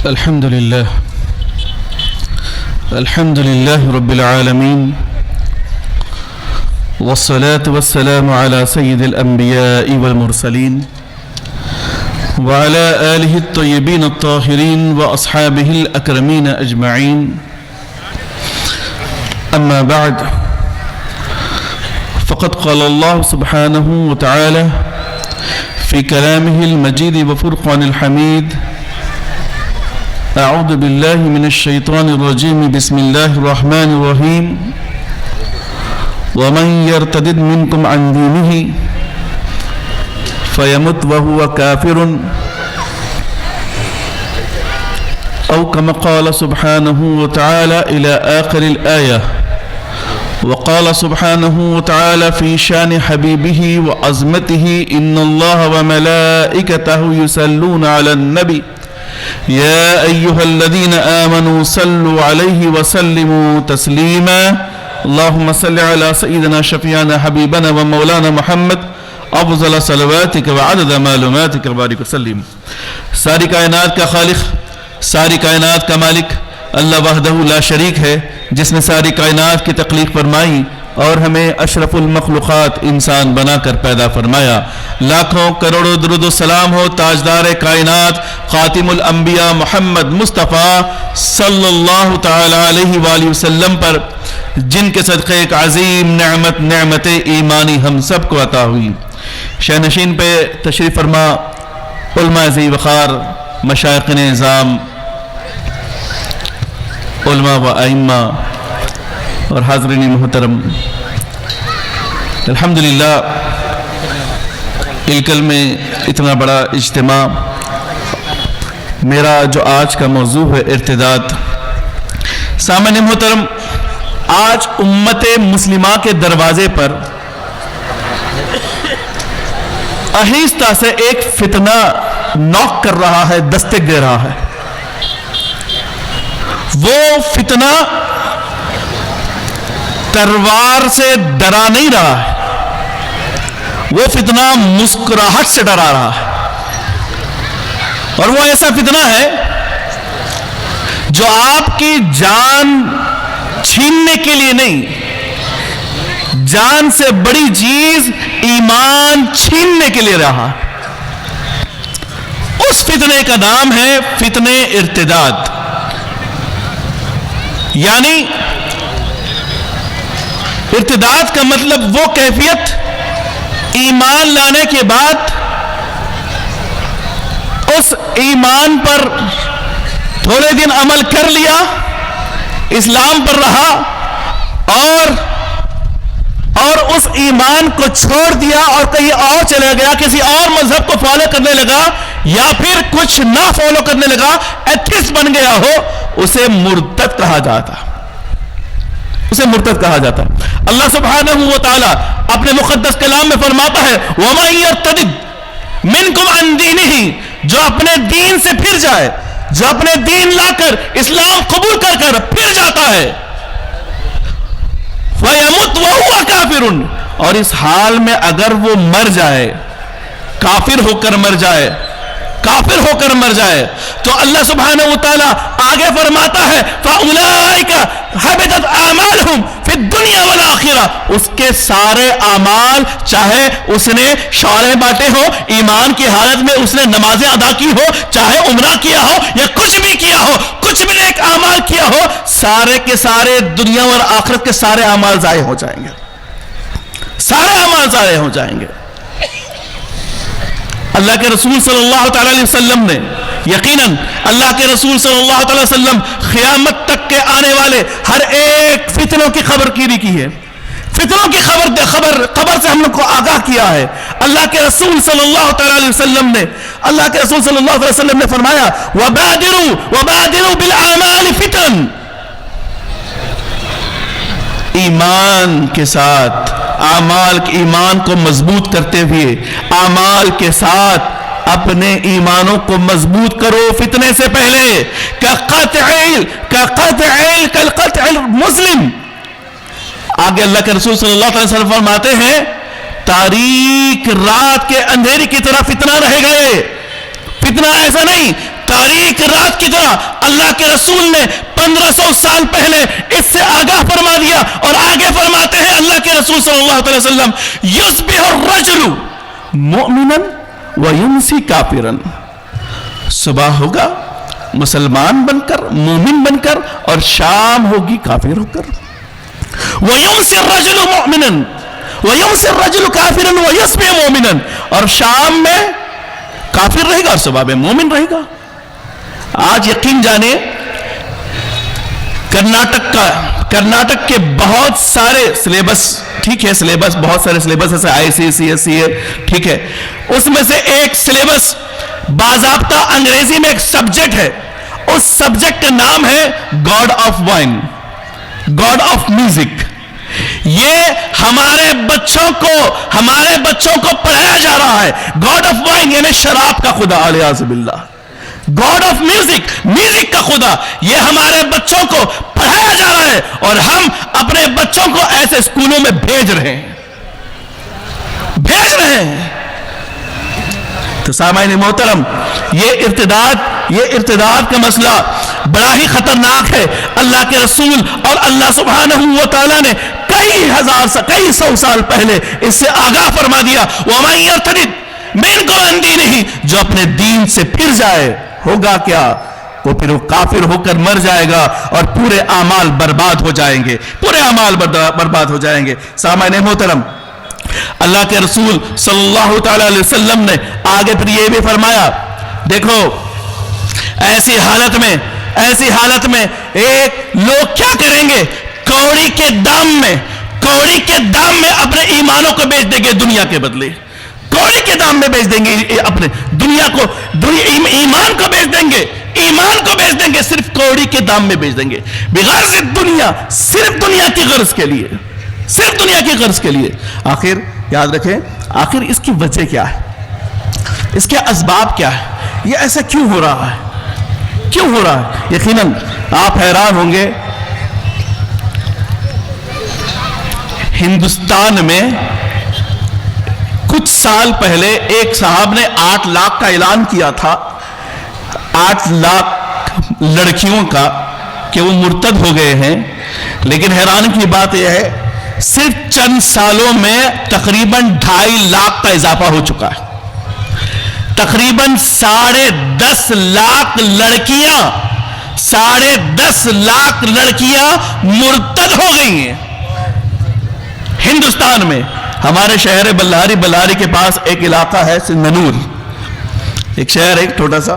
الحمد لله رب العالمين، والصلاة والسلام على سيد الأنبياء والمرسلين وعلى آله الطيبين الطاهرين وأصحابه الأكرمين أجمعين. أما بعد، فقد قال الله سبحانه وتعالى في كلامه المجيد وفرقان الحميد: أعوذ بالله من الشيطان الرجيم، بسم الله الرحمن الرحيم. ومن يرتد منكم عن دينه فيمت وهو كافر، أو كما قال سبحانه وتعالى إلى آخر الآية. وقال سبحانه وتعالى في شان حبيبه وعظمته: إن الله وملائكته يصلون على النبي يا أيها الذين آمنوا صلوا عليه وسلموا تسليما. اللهم صل على سيدنا شفيعنا حبيبنا ومولانا محمد افضل صلواتك وعدد معلوماتك وبارك وسلم. ساری کائنات کا خالق، ساری کائنات کا مالک اللہ وحدہ لا شریک ہے، جس نے ساری کائنات کی تخلیق فرمائی اور ہمیں اشرف المخلوقات انسان بنا کر پیدا فرمایا. لاکھوں کروڑوں درود و سلام ہو تاجدار کائنات خاتم الانبیاء محمد مصطفیٰ صلی اللہ تعالی علیہ وآلہ وسلم پر، جن کے صدقے ایک عظیم نعمت ایمانی ہم سب کو عطا ہوئی. شہنشین پہ تشریف فرما علماء ذی وقار، مشائخ نظام، علماء و ائمہ اور حاضرین محترم، الحمدللہ الکل میں اتنا بڑا اجتماع. میرا جو آج کا موضوع ہے ارتداد. سامعین محترم، آج امت مسلمہ کے دروازے پر آہستہ سے ایک فتنہ نوک کر رہا ہے، دستک دے رہا ہے. وہ فتنہ تلوار سے ڈرا نہیں رہا ہے، وہ فتنہ مسکراہٹ سے ڈرا رہا ہے. اور وہ ایسا فتنہ ہے جو آپ کی جان چھیننے کے لیے نہیں، جان سے بڑی چیز ایمان چھیننے کے لیے رہا. اس فتنے کا نام ہے فتنے ارتداد. یعنی ارتداد کا مطلب وہ کیفیت، ایمان لانے کے بعد اس ایمان پر تھوڑے دن عمل کر لیا، اسلام پر رہا اور اس ایمان کو چھوڑ دیا اور کہیں اور چلے گیا، کسی اور مذہب کو فالو کرنے لگا یا پھر کچھ نہ فالو کرنے لگا، ایتھسٹ بن گیا ہو، اسے مرتد کہا جاتا. اسے مرتد کہا جاتا. اللہ سبحانہ و تعالی اپنے مقدس کلام میں فرماتا ہے: وَمَن يَرْتَدِدْ مِنْكُمْ عَنْ دِينِهِ، جو اپنے دین سے پھر جائے، جو اپنے دین لا کر اسلام قبول کر کر پھر جاتا ہے، فَيَمُتْ وَهُوَ كَافِرٌ، اور اس حال میں اگر وہ مر جائے، کافر ہو کر مر جائے، کافر ہو کر مر جائے، تو اللہ سبحانہ وتعالی آگے فرماتا ہے: فَأُولَئِكَ حَبِطَتْ أَعْمَالُهُمْ فِي الدُّنْيَا وَالْآخِرَةِ، اس کے سارے اعمال، چاہے اس نے شعائر بانٹے ہو، ایمان کی حالت میں اس نے نمازیں ادا کی ہو، چاہے عمرہ کیا ہو یا کچھ بھی کیا ہو، کچھ بھی نیک اعمال کیا ہو، سارے کے سارے دنیا اور آخرت کے سارے اعمال ضائع ہو جائیں گے. سارے اعمال ضائع ہو جائیں گے. اللہ کے رسول صلی اللہ تعالی علیہ وسلم نے، یقیناً اللہ کے رسول صلی اللہ تعالی علیہ وسلم قیامت تک کے آنے والے ہر ایک فتنوں کی خبر گیری کی ہے. فتنوں کی خبر سے ہم لوگ کو آگاہ کیا ہے. اللہ کے رسول صلی اللہ تعالی علیہ وسلم نے فرمایا: وَبَادِرُوا بِالْأَعْمَالِ فِتَن، ایمان کے ساتھ ایمان کو مضبوط کرتے ہوئے اعمال کے ساتھ اپنے ایمانوں کو مضبوط کرو فتنے سے پہلے. كَالْقَطْعِ الْمُسْلِمِ، آگے اللہ کے رسول صلی اللہ علیہ وسلم فرماتے ہیں تاریک رات کے اندھیری کی طرح فتنہ رہے گا. یہ فتنہ ایسا نہیں تاریک رات کی طرح اللہ کے رسول نے 1500 سال پہلے اس سے آگاہ فرما دیا، اور آگے فرماتے ہیں اللہ کے رسول صلی اللہ علیہ وسلم یصبح الرجل مؤمنا ویمسی کافرا، صبح ہوگا مسلمان بن کر، مومن بن کر، اور شام ہوگی کافر ہو کر. ویمسی الرجل مؤمنا ویمسی الرجل کافرا ویصبح مؤمنا، اور شام میں کافر رہے گا اور صبح میں مومن رہے گا. آج یقین جانے کرناٹک کے بہت سارے سلیبس، ٹھیک ہے سلیبس بہت سارے سلیبس جیسے ICSE ہے، ٹھیک ہے، اس میں سے ایک سلیبس باضابطہ انگریزی میں ایک سبجیکٹ ہے، اس سبجیکٹ کا نام ہے god of wine, god of music. یہ ہمارے بچوں کو پڑھایا جا رہا ہے. گاڈ آف وائن یعنی شراب کا خدا، الیاذ باللہ. گاڈ آف میوزک، میوزک کا خدا، یہ ہمارے بچوں کو پڑھایا جا رہا ہے، اور ہم اپنے بچوں کو ایسے اسکولوں میں بھیج رہے ہیں. تو سامعین محترم، یہ ارتداد کا مسئلہ بڑا ہی خطرناک ہے. اللہ کے رسول اور اللہ سبحانہ و تعالیٰ نے کئی سو سال پہلے اس سے آگاہ فرما دیا، وَمَن يَرْتَدِدْ مِنْكُمْ عَنْ دِينِهِ، جو اپنے دین سے پھر جائے ہوگا کیا؟ پھر وہ کافر ہو کر مر جائے گا، اور پورے اعمال برباد ہو جائیں گے، پورے اعمال برباد ہو جائیں گے. سامعین محترم، اللہ کے رسول صلی اللہ تعالی علیہ وسلم نے آگے پھر یہ بھی فرمایا، دیکھو ایسی حالت میں ایک لوگ کیا کریں گے؟ کوڑی کے دام میں اپنے ایمانوں کو بیچ دیں گے دنیا کے بدلے. کوڑی کے دام میں بیچ دیں گے اپنے ایمان کو بیچ دیں گے، صرف کوڑی کے دام میں بیچ دیں گے. بغرض دنیا، صرف دنیا کی غرض کے لیے. آخر یاد رکھیں، آخر اس کی وجہ کیا ہے؟ اس کے اسباب کیا ہے؟ یہ ایسا کیوں ہو رہا ہے؟ یقیناً آپ حیران ہوں گے، ہندوستان میں کچھ سال پہلے ایک صاحب نے 8 لاکھ کا اعلان کیا تھا، 8 لاکھ لڑکیوں کا، کہ وہ مرتد ہو گئے ہیں. لیکن حیران کی بات یہ ہے، صرف چند سالوں میں تقریباً 2.5 لاکھ کا اضافہ ہو چکا ہے. تقریباً 10.5 لاکھ لڑکیاں مرتد ہو گئی ہیں ہندوستان میں. ہمارے شہر بلاری کے پاس ایک علاقہ ہے سنگنور، ایک شہر ہے چھوٹا سا،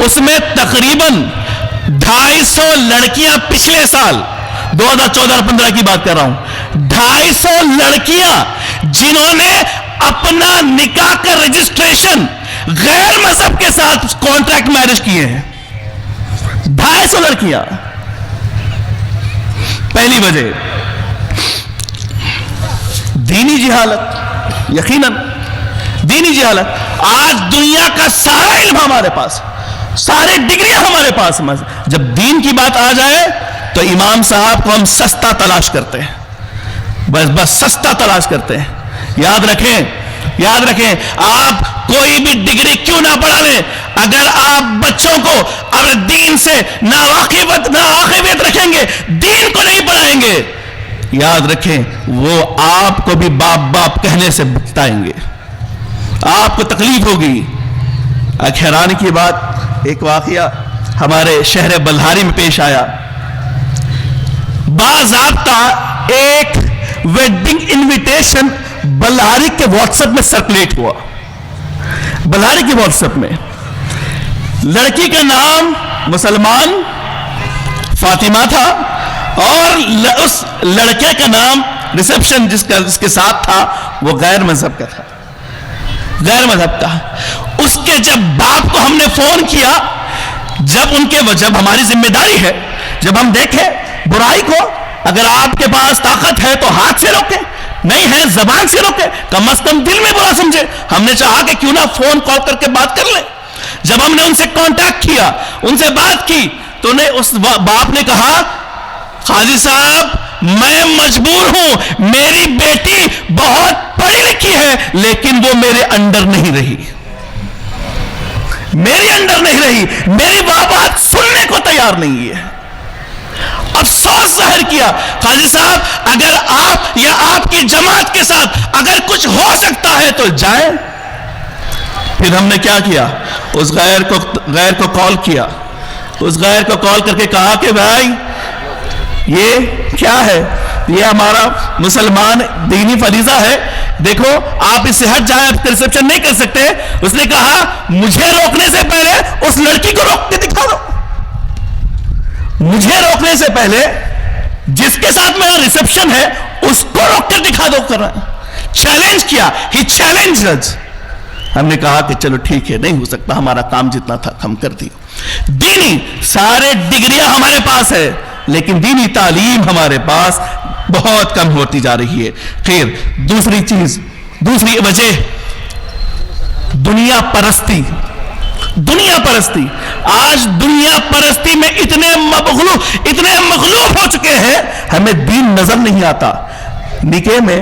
اس میں تقریباً 250 لڑکیاں پچھلے سال 2014-15 کی بات کر رہا ہوں، 250 لڑکیاں جنہوں نے اپنا نکاح کا رجسٹریشن غیر مذہب کے ساتھ کانٹریکٹ میرج کیے ہیں. 250 لڑکیاں. پہلی وجہ دینی جہالت، یقیناً دینی جہالت. آج دنیا کا سارا علم ہمارے پاس، سارے ڈگریاں ہمارے پاس، جب دین کی بات آ جائے تو امام صاحب کو ہم سستا تلاش کرتے ہیں، بس سستا تلاش کرتے ہیں. یاد رکھیں آپ کوئی بھی ڈگری کیوں نہ پڑھا لیں، اگر آپ بچوں کو اپنے دین سے ناواقفیت رکھیں گے، دین کو نہیں پڑھائیں گے، یاد رکھیں وہ آپ کو بھی باپ کہنے سے بتائیں گے، آپ کو تکلیف ہوگی. ایک حیرانی کی بات، ایک واقعہ ہمارے شہر بلہاری میں پیش آیا. باضابطہ ایک ویڈنگ انویٹیشن بلہاری کے واٹس ایپ میں سرکولیٹ ہوا. بلہاری کے واٹس ایپ میں لڑکی کا نام مسلمان فاطمہ تھا، اور اس لڑکے کا نام ریسپشن جس کے ساتھ تھا وہ غیر مذہب کا تھا. اس کے جب باپ کو ہم نے فون کیا، جب ہماری ذمہ داری ہے، جب ہم دیکھیں برائی کو، اگر آپ کے پاس طاقت ہے تو ہاتھ سے روکیں، نہیں ہے زبان سے روکیں، کم از کم دل میں برا سمجھے. ہم نے چاہا کہ کیوں نہ فون کال کر کے بات کر لیں. جب ہم نے ان سے کانٹیکٹ کیا، ان سے بات کی، تو اس باپ نے کہا، قاضی صاحب میں مجبور ہوں، میری بیٹی بہت پڑھی لکھی ہے لیکن وہ میرے انڈر نہیں رہی. میری اندر نہیں رہی، میری بات سننے کو تیار نہیں ہے. افسوس ظاہر کیا. قاضی صاحب اگر آپ یا آپ کی جماعت کے ساتھ اگر کچھ ہو سکتا ہے تو جائیں. پھر ہم نے کیا کیا؟ اس غیر کو کال کیا. اس غیر کو کال کر کے کہا کہ بھائی یہ کیا ہے؟ یہ ہمارا مسلمان دینی فریضہ ہے، دیکھو آپ اس سے ہٹ جائیں، آپ ریسپشن نہیں کر سکتے. اس نے کہا مجھے روکنے سے پہلے اس لڑکی کو روک کے دکھا دو. مجھے روکنے سے پہلے جس کے ساتھ میرا ریسپشن ہے اس کو روک کر دکھا دو. کر رہا چیلنج کیا. ہی چیلنج us. ہم نے کہا کہ چلو ٹھیک ہے، نہیں ہو سکتا، ہمارا کام جتنا تھا ہم کر دی. دینی سارے ڈگریاں ہمارے پاس ہے لیکن دینی تعلیم ہمارے پاس بہت کم ہوتی جا رہی ہے. خیر، دوسری چیز، دوسری وجہ دنیا پرستی. دنیا پرستی. آج دنیا پرستی میں اتنے مغلوب ہو چکے ہیں ہمیں دین نظر نہیں آتا. نکاح میں،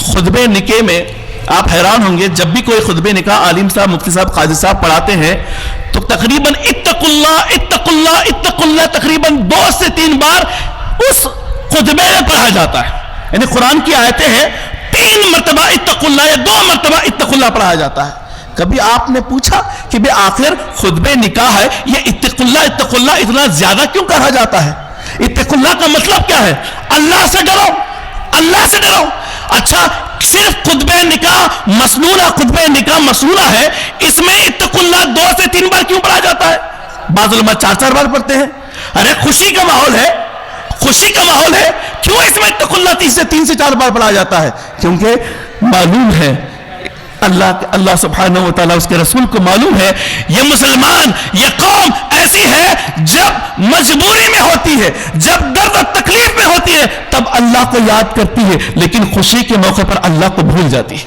خطبے نکاح میں آپ حیران ہوں گے، جب بھی کوئی خطبے نکاح عالم صاحب، مفتی صاحب، قاضی صاحب پڑھاتے ہیں تو تقریباً اتقوا اللہ اتقوا اللہ اتقوا اللہ تقریباً 2 سے 3 بار اس خطبے میں پڑھا جاتا ہے. یعنی قرآن کی آیتیں ہیں 3 مرتبہ اتقوا اللہ یا 2 مرتبہ اتقوا اللہ پڑھا جاتا ہے. کبھی آپ نے پوچھا کہ بے آخر خطبے نکاح ہے یہ اتقوا اللہ اتنا زیادہ کیوں کہا جاتا ہے؟ اتقوا اللہ کا مطلب کیا ہے؟ اللہ سے ڈرو، اللہ سے ڈرو. اچھا صرف خطبہ نکاح مسنونہ ہے، اس میں اتقوا اللہ 2 سے 3 بار کیوں پڑھا جاتا ہے؟ بعض علماء 4 بار پڑھتے ہیں. ارے خوشی کا ماحول ہے، کیوں اس میں اتقوا اللہ 3 سے 4 بار پڑھا جاتا ہے؟ کیونکہ معلوم ہے اللہ سبحانہ و تعالیٰ، اس کے رسول کو معلوم ہے یہ مسلمان، یہ قوم ایسی ہے جب مجبوری میں ہوتی ہے، جب درد و تکلیف میں ہوتی ہے تب اللہ کو یاد کرتی ہے، لیکن خوشی کے موقع پر اللہ کو بھول جاتی ہے.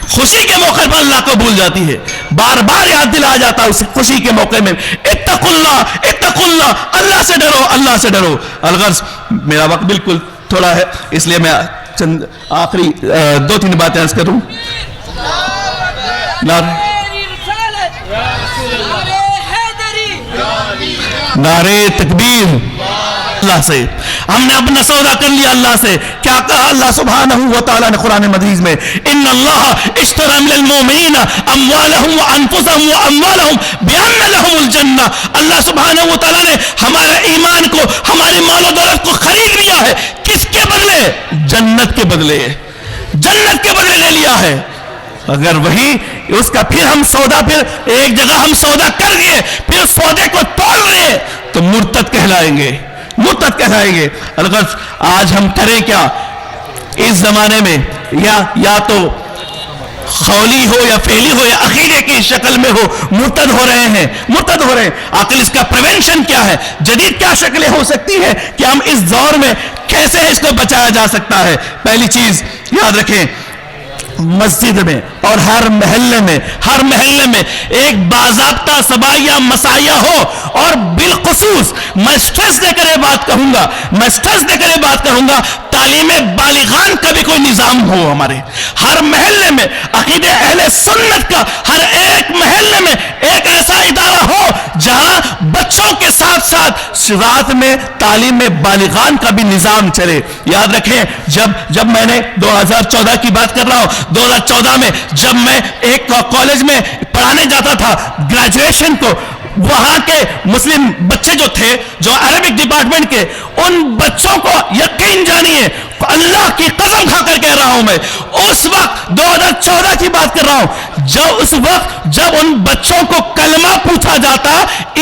خوشی کے موقع پر اللہ کو بھول جاتی ہے. بار بار یاد دلایا جاتا ہے اسے خوشی کے موقع میں، اتقوا اللہ، اللہ سے ڈرو، اللہ سے ڈرو. الغرض میرا وقت بالکل تھوڑا ہے، اس لیے میں چند آخری 2-3 باتیں عرض کروں. نعرے تکبیر. اللہ سے ہم نے اپنا سودا کر لیا. اللہ سے کیا کہا اللہ سبحانہ و تعالیٰ نے قرآن مجید میں؟ ان اللہ اشترى من المؤمنین اموالهم وانفسهم واموالهم بان لهم الجنہ. اللہ سبحانہ و تعالیٰ نے ہمارے ایمان کو، ہماری مال و دولت کو خرید لیا ہے. کس کے بدلے؟ جنت کے بدلے. جنت کے بدلے لے لیا ہے. اگر وہی اس کا پھر ہم سودا، پھر ایک جگہ ہم سودا کر گئے پھر سودے کو توڑ رہے تو مرتد کہلائیں گے. الغرض آج ہم کریں کیا اس زمانے میں؟ یا تو قولی ہو یا فعلی ہو یا عقیدے کی شکل میں ہو، مرتد ہو رہے ہیں. آخر اس کا پریونشن کیا ہے؟ جدید کیا شکلیں ہو سکتی ہیں کہ ہم اس دور میں کیسے اس کو بچایا جا سکتا ہے؟ پہلی چیز یاد رکھیں، مسجد میں اور ہر محلے میں ایک باضابطہ سبائیہ مسائیہ ہو. اور بالخصوص میں سٹریس دے کر یہ بات کہوں گا تعلیم بالغان کا بھی کوئی نظام ہو. ہمارے ہر محلے میں عقیدہ اہل سنت کا ہر ایک محلے میں ایک ایسا ادارہ ہو جہاں بچوں کے ساتھ ساتھ رات میں تعلیم بالغان کا بھی نظام چلے. یاد رکھیں جب میں نے 2014 کی بات کر رہا ہوں، 2014 میں جب میں ایک کالج میں پڑھانے جاتا تھا گریجویشن کو، وہاں کے مسلم بچے جو تھے، جو عربک ڈپارٹمنٹ کے، ان بچوں کو یقین جانیے، اللہ کی قسم کھا کر کہہ رہا ہوں میں، اس وقت 2014 کی بات کر رہا ہوں، اس وقت جب ان بچوں کو کلمہ پوچھا جاتا،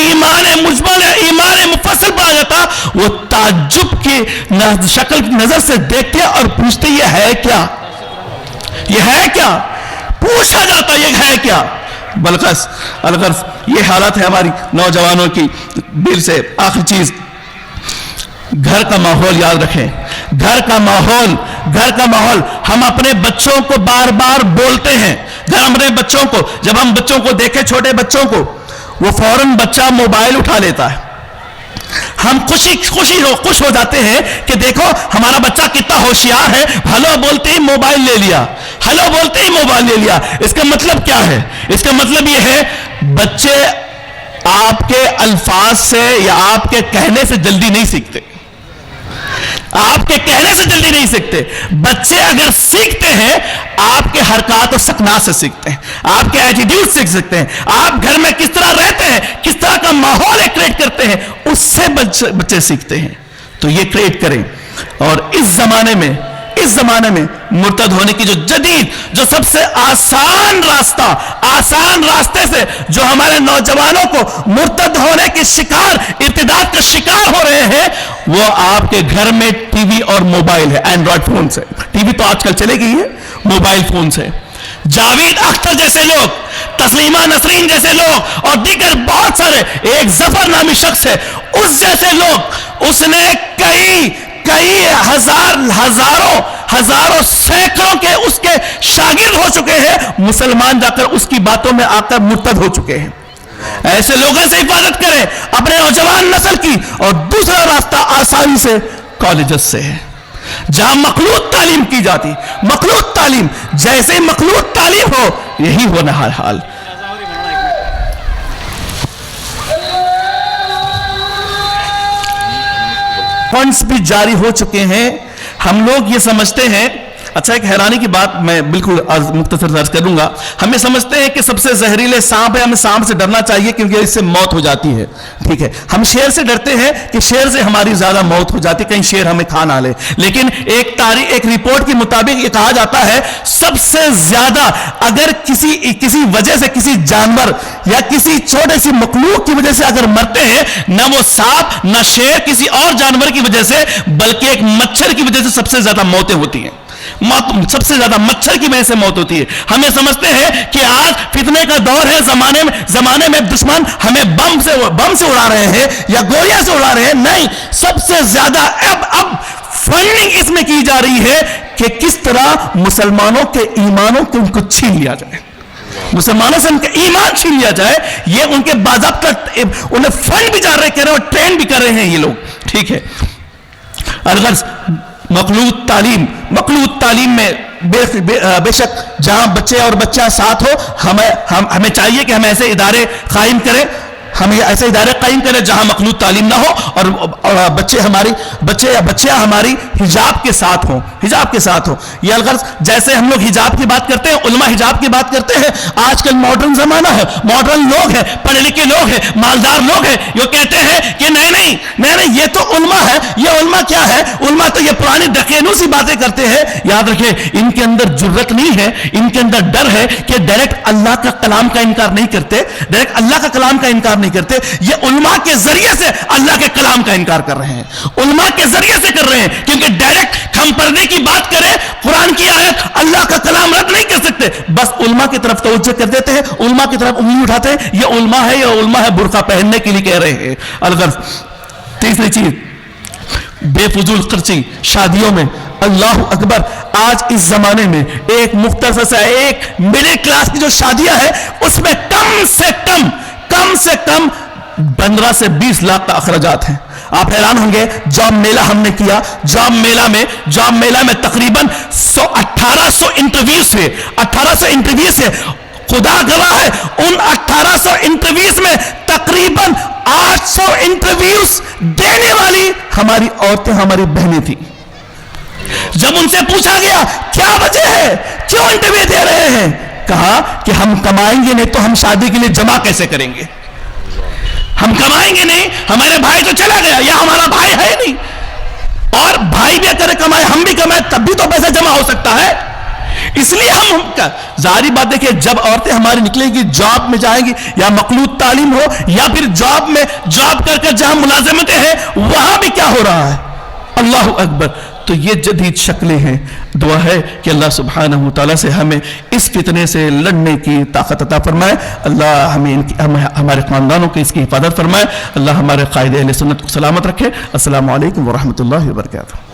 ایمان مجمل ایمان مفصل پڑھا جاتا، وہ تعجب کی شکل نظر سے دیکھتے اور پوچھتے یہ ہے کیا؟ پوچھا جاتا یہ ہے کیا؟ الغرض یہ حالت ہے ہماری نوجوانوں کی. دل سے آخری چیز، گھر کا ماحول یاد رکھیں. گھر کا ماحول ہم اپنے بچوں کو بار بار بولتے ہیں. اپنے بچوں کو، جب ہم بچوں کو دیکھیں، چھوٹے بچوں کو، وہ فوراً بچہ موبائل اٹھا لیتا ہے. ہم خوش ہو جاتے ہیں کہ دیکھو ہمارا بچہ کتنا ہوشیار ہے، ہلو بولتے ہی موبائل لے لیا. اس کا مطلب کیا ہے؟ اس کا مطلب یہ ہے بچے آپ کے الفاظ سے یا آپ کے کہنے سے جلدی نہیں سیکھتے. آپ کے کہنے سے جلدی نہیں سیکھتے. بچے اگر سیکھتے ہیں آپ کے حرکات و سکنات سے سیکھتے ہیں, آپ کے ایٹیٹیوڈ سیکھ سکتے ہیں, آپ گھر میں کس طرح رہتے ہیں, کس طرح کا ماحول کریٹ کرتے ہیں, اس سے بچے سیکھتے ہیں. تو یہ کریٹ کریں. اور اس زمانے میں مرتد ہونے کی جو جدید, جو سب سے آسان راستے سے جو ہمارے نوجوانوں کو مرتد ہونے کے شکار, ارتداد کا شکار ہو رہے ہیں, وہ آپ کے گھر میں ٹی وی اور موبائل ہے, اینڈرائڈ فون سے. ٹی وی تو آج کل چلے گئی ہے, موبائل فون سے. جاوید اختر جیسے لوگ, تسلیمہ نسرین جیسے لوگ اور دیگر بہت سارے, ایک ظفر نامی شخص ہے, اس جیسے لوگ, اس نے کئی ہزاروں سینکڑوں کے اس کے شاگرد ہو چکے ہیں, مسلمان جا کر اس کی باتوں میں آ کر مرتد ہو چکے ہیں. ایسے لوگوں سے حفاظت کریں اپنے نوجوان نسل کی. اور دوسرا راستہ آسانی سے کالجز سے ہے, جہاں مخلوط تعلیم کی جاتی. مخلوط تعلیم, جیسے مخلوط تعلیم ہو یہی ہونا ہر حال. فنڈز بھی جاری ہو چکے ہیں. ہم لوگ یہ سمجھتے ہیں, اچھا ایک حیرانی کی بات میں بالکل مختصر عرض کروں گا. ہمیں سمجھتے ہیں کہ سب سے زہریلے سانپ ہے, ہمیں سانپ سے ڈرنا چاہیے کیونکہ اس سے موت ہو جاتی ہے. ٹھیک ہے, ہم شیر سے ڈرتے ہیں کہ شیر سے ہماری زیادہ موت ہو جاتی, کہیں شیر ہمیں کھا نہ لے. لیکن ایک رپورٹ کے مطابق یہ کہا جاتا ہے سب سے زیادہ اگر کسی وجہ سے کسی جانور یا کسی چھوٹے سی مخلوق کی وجہ سے اگر مرتے ہیں, نہ وہ سانپ نہ شیر کسی اور جانور کی وجہ سے, بلکہ ایک مچھر کی وجہ سے سب سے زیادہ موتیں ہوتی ہیں. سب سے زیادہ مچھر کی وجہ سے موت ہوتی ہے. ہمیں سمجھتے ہیں کہ آج فتنے کا دور ہے, زمانے میں دشمن ہمیں بم سے اڑا رہے ہیں یا گولیاں سے اڑا رہے ہیں. نہیں, سب سے زیادہ اب فنڈنگ اس میں کی جا رہی ہے کہ کس طرح مسلمانوں کے ایمانوں کو ان کو چھین لیا جائے, مسلمانوں سے ان کا ایمان چھین لیا جائے. یہ ان کے باضابطہ انہیں فنڈ بھی جاری کر رہے ہیں اور ٹرین بھی کر رہے ہیں یہ لوگ. ٹھیک ہے, الغرض مخلوط تعلیم میں بے شک جہاں بچے اور بچہ ساتھ ہو, ہمیں چاہیے کہ ہم ایسے ادارے قائم کریں جہاں مخلوط تعلیم نہ ہو اور بچیاں ہماری حجاب کے ساتھ ہوں. یہ الغرض جیسے ہم لوگ حجاب کی بات کرتے ہیں, علماء حجاب کی بات کرتے ہیں, آج کل ماڈرن زمانہ ہے, ماڈرن لوگ ہیں, پڑھے لکھے لوگ ہیں, مالدار لوگ ہیں, یہ کہتے ہیں کہ نہیں یہ تو علماء ہے. یہ علماء کیا ہے, علماء تو یہ پرانی ڈکینوں سی باتیں کرتے ہیں. یاد رکھیں, ان کے اندر جرت نہیں ہے, ان کے اندر ڈر ہے کہ ڈائریکٹ اللہ کا کلام کا انکار نہیں کرتے, یہ علماء کے ذریعے سے اللہ کے کلام کا انکار کر رہے ہیں, علماء کے ذریعے سے کر رہے ہیں. کیونکہ ڈائریکٹ ہم پردے کی بات کریں, قرآن کی آیت, اللہ کا کلام رد نہیں کر سکتے, بس علماء کی طرف توجہ کر دیتے ہیں, علماء کی طرف انگلی اٹھاتے ہیں, یہ علماء ہے برقع پہننے کے لیے کہہ رہے ہیں. الغرض تیسری چیز, بے فضول خرچی شادیوں میں. اللہ اکبر, آج اس زمانے میں ایک مختصر سا ایک مڈل کلاس کی جو شادیاں ہیں اس میں کم سے کم 15 سے 20 لاکھ کا اخراجات ہیں. آپ حیران ہوں گے, جاب میلہ ہم نے کیا, جاب میلہ میں تقریباً 1800 انٹرویوز ہوئے. 1800 انٹرویوز سے خدا گواہ ہے, ان 1800 انٹرویوز میں تقریباً 800 انٹرویوز دینے والی ہماری عورتیں, ہماری بہنیں تھیں. جب ان سے پوچھا گیا کیا وجہ ہے, کیوں انٹرویو دے رہے ہیں, کہا کہ ہم کمائیں گے نہیں تو ہم شادی کے لیے جمع کیسے کریں گے, ہم کمائیں گے نہیں, ہمارے بھائی تو چلا گیا یا ہمارا بھائی ہے نہیں, اور بھائی بھی اگر کمائے ہم بھی کمائے تب بھی تو پیسہ جمع ہو سکتا ہے. اس لیے ہم ظاہری بات دیکھیں, جب عورتیں ہماری نکلیں گی, جاب میں جائیں گی, یا مخلوط تعلیم ہو یا پھر جاب کر جہاں ملازمتیں ہیں, وہاں بھی کیا ہو رہا ہے. اللہ اکبر. تو یہ جدید شکلیں ہیں. دعا ہے کہ اللہ سبحانہ وتعالی سے ہمیں اس فتنے سے لڑنے کی طاقت عطا فرمائے. اللہ ہمارے خاندانوں کی اس کی حفاظت فرمائے. اللہ ہمارے قائد اہل سنت کو سلامت رکھے. السلام علیکم ورحمۃ اللہ وبرکاتہ.